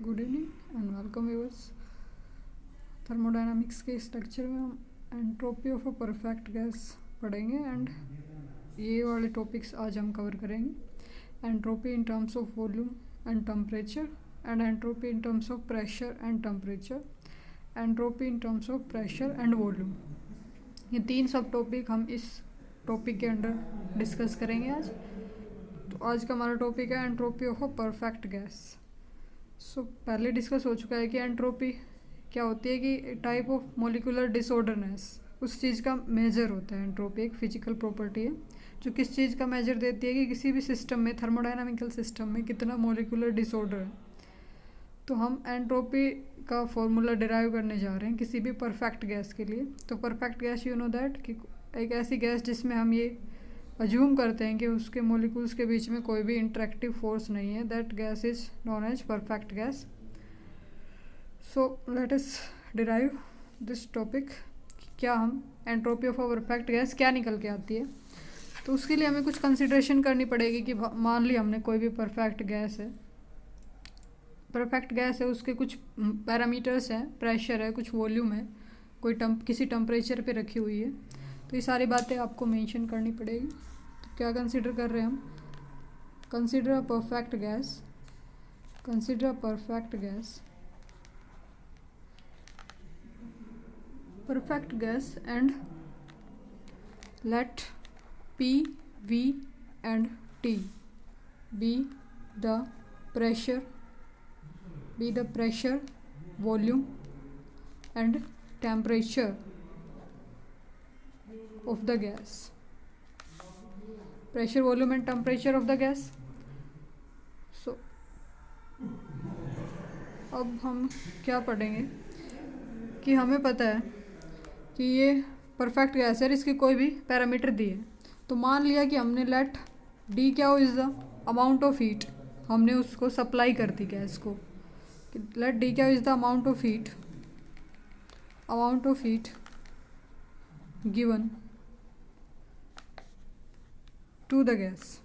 Good evening and welcome viewers. Thermodynamics के इस lecture में हम entropy of a perfect gas पढ़ेंगे एंड ये वाले टॉपिक्स आज हम कवर करेंगे। Entropy in terms of volume and temperature and entropy in terms of pressure and temperature, entropy in terms of pressure and volume. ये तीन सब टॉपिक हम इस टॉपिक के अंडर डिस्कस करेंगे आज। तो आज का हमारा टॉपिक है entropy of a perfect gas. पहले डिस्कस हो चुका है कि एंट्रोपी क्या होती है कि टाइप ऑफ मोलिकुलर डिसऑर्डरनेस, उस चीज़ का मेजर होता है। एंट्रोपी एक फिजिकल प्रॉपर्टी है जो किस चीज़ का मेजर देती है कि किसी भी सिस्टम में, थर्मोडायनामिकल सिस्टम में कितना मोलिकुलर डिसऑर्डर है। तो हम एंट्रोपी का फॉर्मूला डिराइव करने जा रहे हैं किसी भी परफेक्ट गैस के लिए। तो perfect gas you know that कि एक ऐसी गैस जिसमें हम ये अज्यूम करते हैं कि उसके मॉलिक्यूल्स के बीच में कोई भी इंटरेक्टिव फोर्स नहीं है, that gas is known as perfect gas. So let us derive this topic. क्या हम entropy of a perfect gas क्या निकल के आती है। तो उसके लिए हमें कुछ कंसिडरेशन करनी पड़ेगी कि मान ली हमने कोई भी परफेक्ट गैस है, उसके कुछ पैरामीटर्स हैं, प्रेशर है, कुछ वॉल्यूम है, कोई किसी टेम्परेचर पे रखी हुई है। तो ये सारी बातें आपको मेंशन करनी पड़ेगी। तो क्या कंसीडर कर रहे हैं हम? Consider a perfect gas and let P, V and T be the pressure, volume and temperature of the gas. Pressure, volume and temperature of the gas. So अब हम क्या पढ़ेंगे कि हमें पता है कि ये परफेक्ट गैस है, इसके कोई भी पैरामीटर दिए। तो मान लिया कि हमने लेट डी क्या हो is the amount of heat, हमने उसको सप्लाई कर दी गैस को। लेट डी क्या is the amount of heat given to the gas.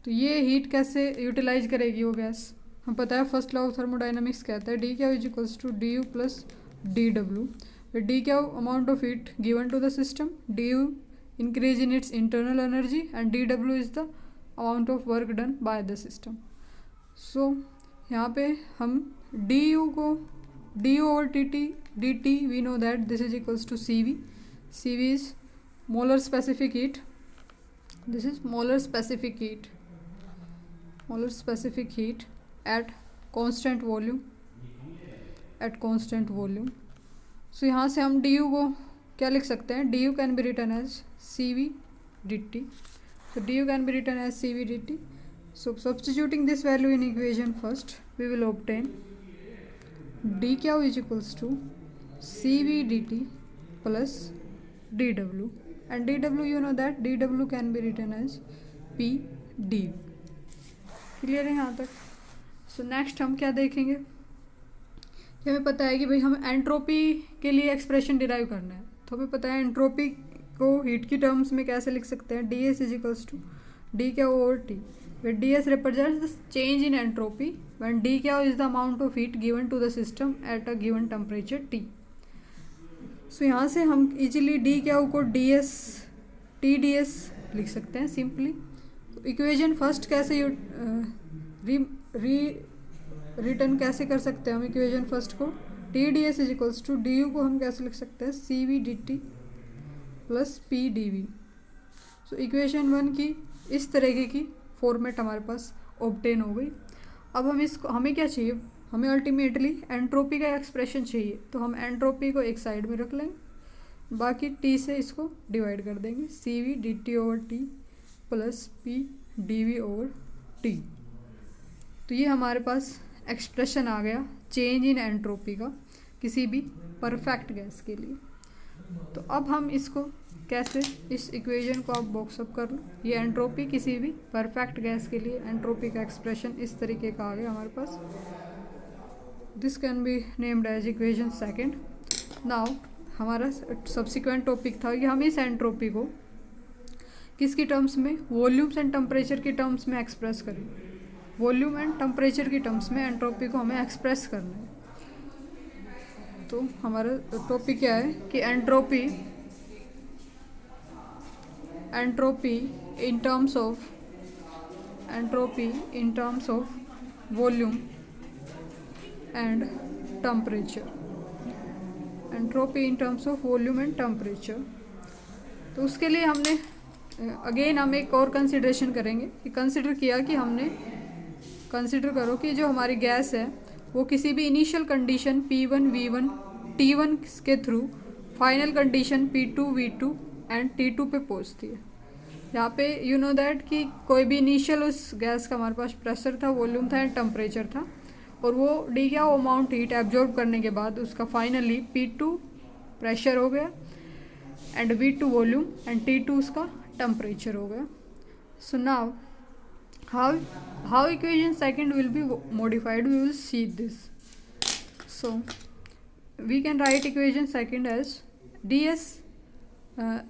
तो ये हीट कैसे यूटिलाइज करेगी वो गैस? हम पता है फर्स्ट लॉ ऑफ थर्मोडायनामिक्स कहता है D Q is equals to D U plus D W. D Q amount of heat given to the system, D U increase in its internal energy and D W is the amount of work done by the system. So यहाँ पे हम D U को D U over D T we know that this is equals to C V. C V is molar specific heat, this is molar specific heat at constant volume. So यहाँ से हम D U को क्या लिख सकते हैं? D U can be written as C V D T. So D U can be written as C V D T. So substituting this value in equation first we will obtain D Q is equals to C V D T plus D W, and D W you know that D W can be written as P D. Clear है यहाँ तक? So next हम क्या देखेंगे कि हमें पता है कि भाई हमें एंट्रोपी के लिए एक्सप्रेशन डिराइव करना है। तो हमें पता है एंट्रोपी को हीट की टर्म्स में कैसे लिख सकते हैं? D S is equals to D Q over T, when D S represents the change in entropy when D Q is the amount of heat given to the system at a given temperature T. So यहाँ से हम easily D क्या को D S लिख सकते हैं simply. Equation first कैसे रिटर्न कैसे कर सकते हैं हम इक्वेशन फर्स्ट को? T D S is equals to D U को हम कैसे लिख सकते हैं? C V D T plus P D V. So equation 1 की इस तरीके की फॉर्मेट हमारे पास ऑब्टेन हो गई। अब हमें क्या चाहिए? हमें अल्टीमेटली एंट्रोपी का एक्सप्रेशन चाहिए। तो हम एंट्रोपी को एक साइड में रख लेंगे, बाकी टी से इसको डिवाइड कर देंगे, C V D T over T plus P D V over T. तो ये हमारे पास एक्सप्रेशन आ गया चेंज इन एंट्रोपी का किसी भी परफेक्ट गैस के लिए। तो अब हम इसको कैसे, इस इक्वेशन को आप बॉक्स अप कर लो। ये एंट्रोपी किसी भी परफेक्ट गैस के लिए एंट्रोपी का एक्सप्रेशन इस तरीके का आ गया हमारे पास। This can be named as equation second. Now हमारा सब्सिक्वेंट टॉपिक था कि हम इस एंट्रोपी को किसकी टर्म्स में, वॉल्यूम्स एंड टेम्परेचर की टर्म्स में एक्सप्रेस करें। वॉल्यूम एंड टेम्परेचर की टर्म्स में एंट्रोपी को हमें एक्सप्रेस करना है। तो हमारा टॉपिक क्या है कि entropy in terms of volume and temperature. Entropy in terms of volume and temperature. तो उसके लिए हमने अगेन हम एक और कंसिडरेशन करेंगे कि कंसिडर करो कि जो हमारी गैस है वो किसी भी initial condition P1 V1 T1 के through final condition P2 V2 and T2 पे पहुंचती है। यहाँ पे यू नो दैट कि कोई भी इनिशियल उस गैस का हमारे पास प्रेशर था, वॉल्यूम था एंड टेम्परेचर था, और वो डी क्या, वो अमाउंट हीट एब्जॉर्ब करने के बाद उसका फाइनली P2 प्रेशर हो गया and V2 volume and T2 उसका टेम्परेचर हो गया। So now how equation second will be modified, we will see this. So we can write equation second as ds,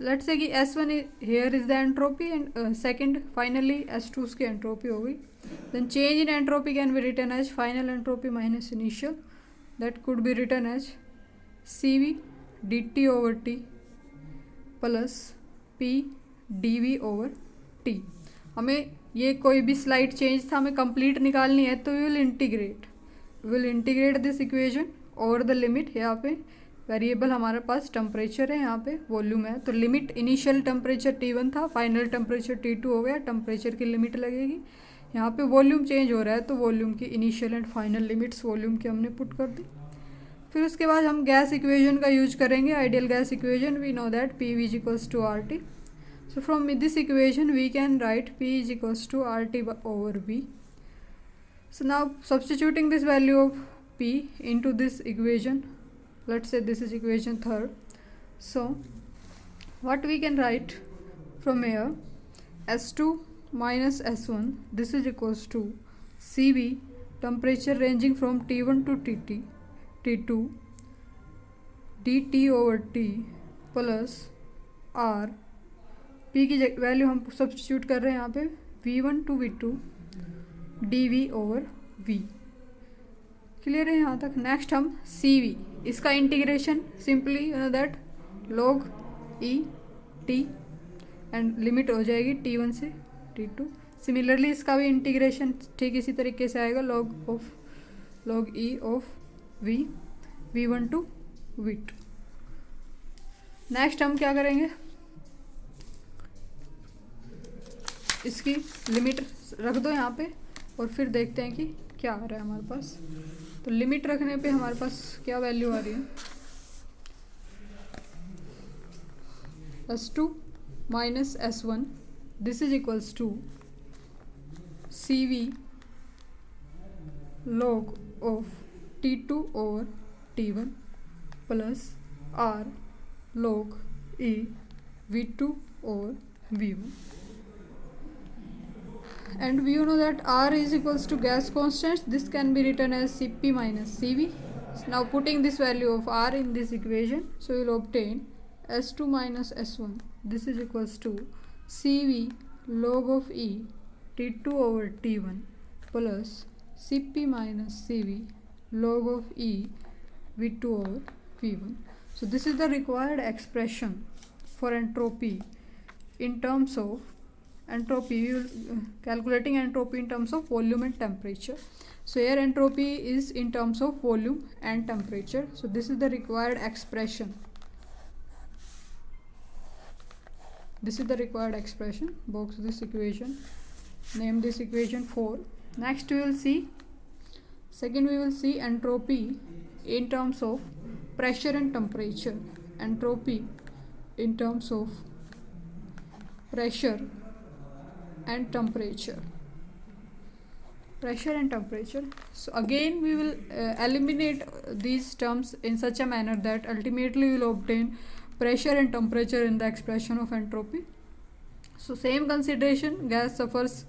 let's say कि S1 here is the entropy and second finally S2 उसकी entropy हो गई. Then change in entropy can be written as final entropy minus initial, that could be written as CV dt over T plus P dV over T. हमें ये कोई भी slide change था, हमें complete निकालनी है, तो we will integrate this equation over the limit. यहाँ पे वेरिएबल हमारे पास टेम्परेचर है, यहाँ पे वॉल्यूम है, तो लिमिट इनिशियल टेम्परेचर T1 था, फाइनल टेम्परेचर T2 हो गया, टेम्परेचर की लिमिट लगेगी। यहाँ पे वॉल्यूम चेंज हो रहा है तो वॉल्यूम की initial and final limits volume की हमने पुट कर दी। फिर उसके बाद हम गैस इक्वेशन का यूज करेंगे, ideal gas equation. We know that PV is equals to RT. So from this equation we can write P is equals to RT over V. So now substituting this value of P into this equation, let's say this is equation third. So what we can write from here, S2 minus S1, this is equals to CV, temperature ranging from T1 to T2 dt over T plus R, P की value हम substitute कर रहे हैं यहाँ पे V1 to V2 dV over V। Clear है यहाँ तक। नेक्स्ट हम CV, इसका integration simply you know that log E T and limit हो जाएगी T1 से T2। सिमिलरली इसका भी इंटीग्रेशन ठीक इसी तरीके से आएगा, log E of V V1 to V2। Next हम क्या करेंगे, इसकी लिमिट रख दो यहाँ पे और फिर देखते हैं कि क्या आ रहा है हमारे पास। तो लिमिट रखने पे हमारे पास क्या वैल्यू आ रही है, S2 minus S1, this is equals to CV log of T2 over T1 plus R log E V2 over V1. And we know that R is equals to gas constant. This can be written as Cp minus Cv. Now putting this value of R in this equation, so we will obtain S2 minus S1. This is equals to Cv log of E T2 over T1 plus Cp minus Cv log of E V2 over V1. So this is the required expression for entropy in terms of entropy. We will calculating entropy in terms of volume and temperature. So here entropy is in terms of volume and temperature. So this is the required expression. This is the required expression. Box this equation. Name this equation 4. Next we will see. Second we will see entropy in terms of pressure and temperature. Entropy in terms of pressure and temperature. Pressure and temperature. So again we will eliminate these terms in such a manner that ultimately we will obtain pressure and temperature in the expression of entropy. So same consideration, gas suffers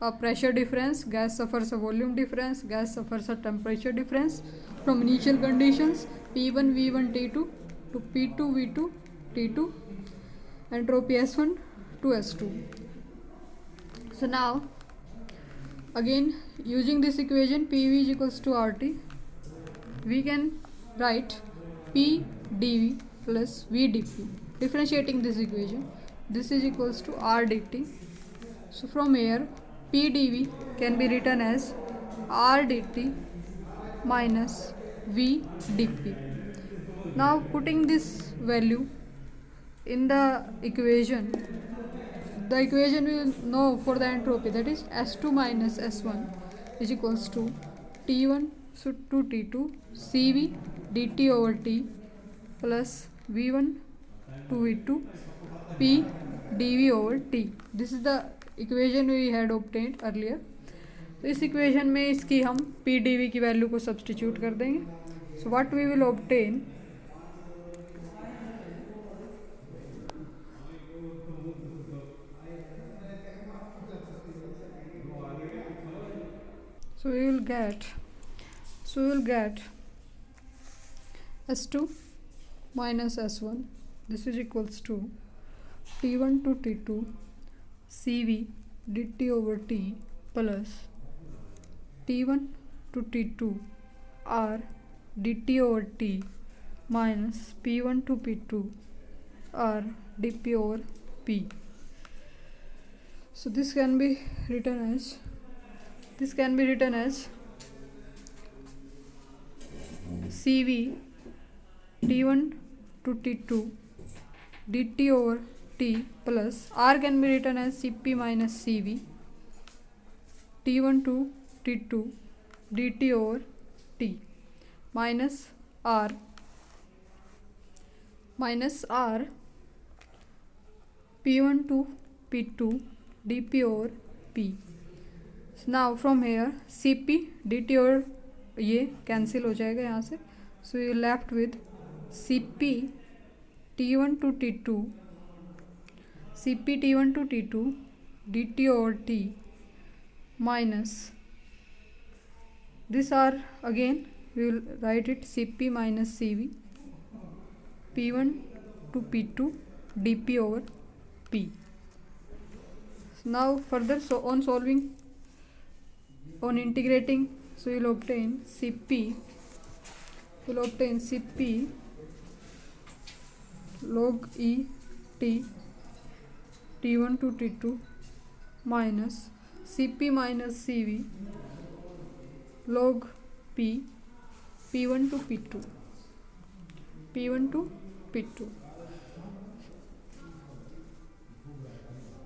a pressure difference, gas suffers a volume difference, gas suffers a temperature difference from initial conditions P1 V1 T2 to P2 V2 T2, entropy S1 to S2. So now again using this equation PV is equals to RT, we can write P dV plus V dP. Differentiating this equation, this is equals to R dt. So from here P dV can be written as R dt minus V dP. Now putting this value in the equation we will know for the entropy, that is S2 minus S1 is equals to T1 to T2 Cv dt over T plus V1 to V2 P dV over T. This is the equation we had obtained earlier. तो इस equation में इसकी हम P dV की value को substitute कर देंगे. So what we will obtain, so we will get S2 minus S1, this is equals to T1 to T2 Cv dt over T plus T1 to T2 R dt over T minus P1 to P2 R dP over P. So this can be written as Cv T1 to T2 dt over T plus R can be written as Cp minus Cv T1 to T2 dt over T minus R P1 to P2 dP over P. So now from here Cp dt over ये cancel हो जाएगा यहाँ से. So you left with Cp T1 to T2 dt over T minus this R again we will write it Cp minus Cv P1 to P2 dP over P. Now further, so on integrating, so you will obtain Cp log E T T1 to T2 minus Cp minus Cv log P P1 to P2.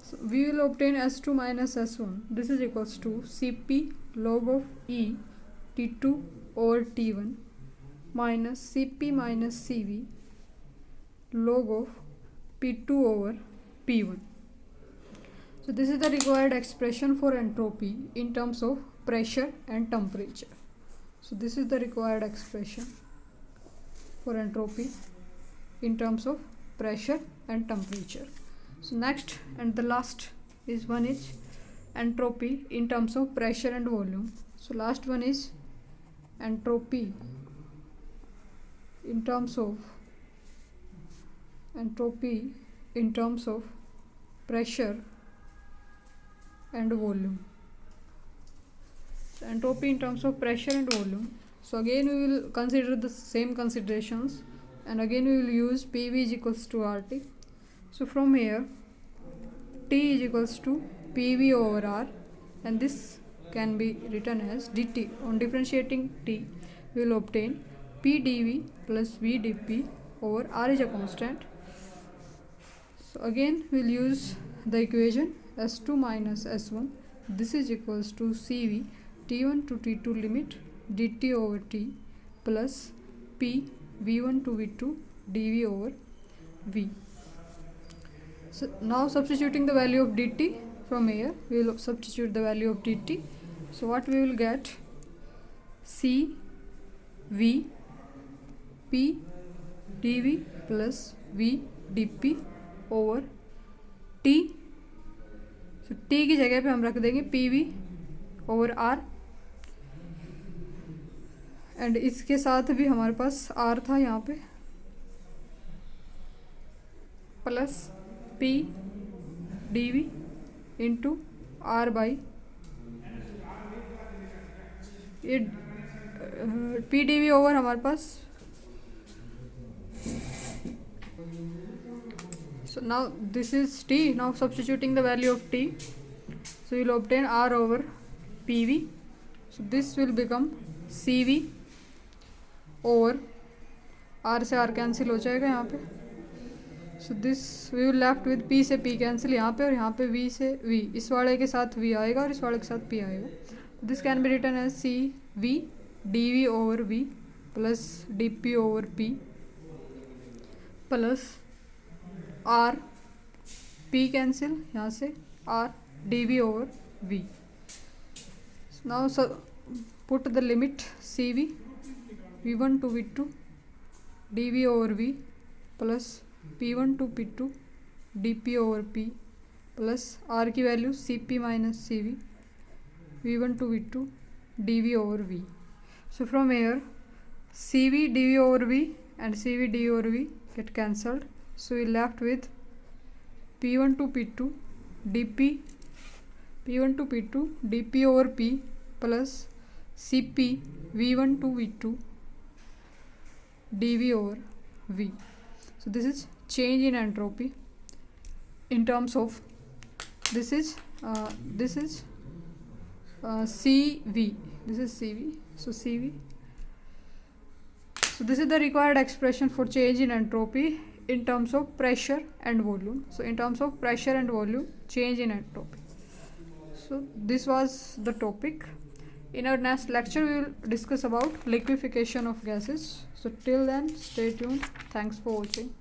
So we will obtain S2 minus S1. This is equals to Cp log of E T2 over T1 minus Cp minus Cv log of P2 over P1. So this is the required expression for entropy in terms of pressure and temperature. So this is the required expression for entropy in terms of pressure and temperature. So next and the last is one is entropy in terms of pressure and volume. So last one is entropy in terms of pressure and volume. So entropy in terms of pressure and volume. So again we will consider the same considerations, and again we will use PV is equals to RT. So from here T is equals to PV over R, and this can be written as dt. On differentiating T we will obtain P dV plus V dP over R is a constant. So again we will use the equation S2 minus S1, this is equals to Cv T1 to T2 limit dt over T plus P V1 to V2 dV over V. So now substituting the value of dt, from here we will substitute the value of dt. So what we will get, C V P dV plus V dP over T. So T की जगह पे हम रख देंगे PV over R, and इसके साथ भी हमारे पास R था यहाँ पे, plus P dV into R by ये पी डी वी ओवर हमारे पास, so now this is t. Now substituting the value of t, so you will obtain r over pv. So this will become cv over r से r cancel हो जाएगा यहाँ पे. So this we will left with p से p cancel यहाँ पे, और यहाँ पे v से v, इस वाले के साथ v आएगा और इस वाले के साथ p आएगा. This can be written as cv dv over v plus dp over p plus R P cancel यहाँ से, R D V over V. Now put the limit C V V one to V two D V over V plus P one to P two D P over P plus R की value C P minus C V V one to V two D V over V. So from here C V D V over V and cv d over v get cancelled, so we left with p1 to p2 dp p1 to p2 dp over p plus cp v1 to v2 dv over v. So this is change in entropy in terms of this is cv, this is cv, so cv. So this is the required expression for change in entropy in terms of pressure and volume. So in terms of pressure and volume, change in entropy. So this was the topic. In our next lecture, we will discuss about liquefaction of gases. So till then, stay tuned. Thanks for watching.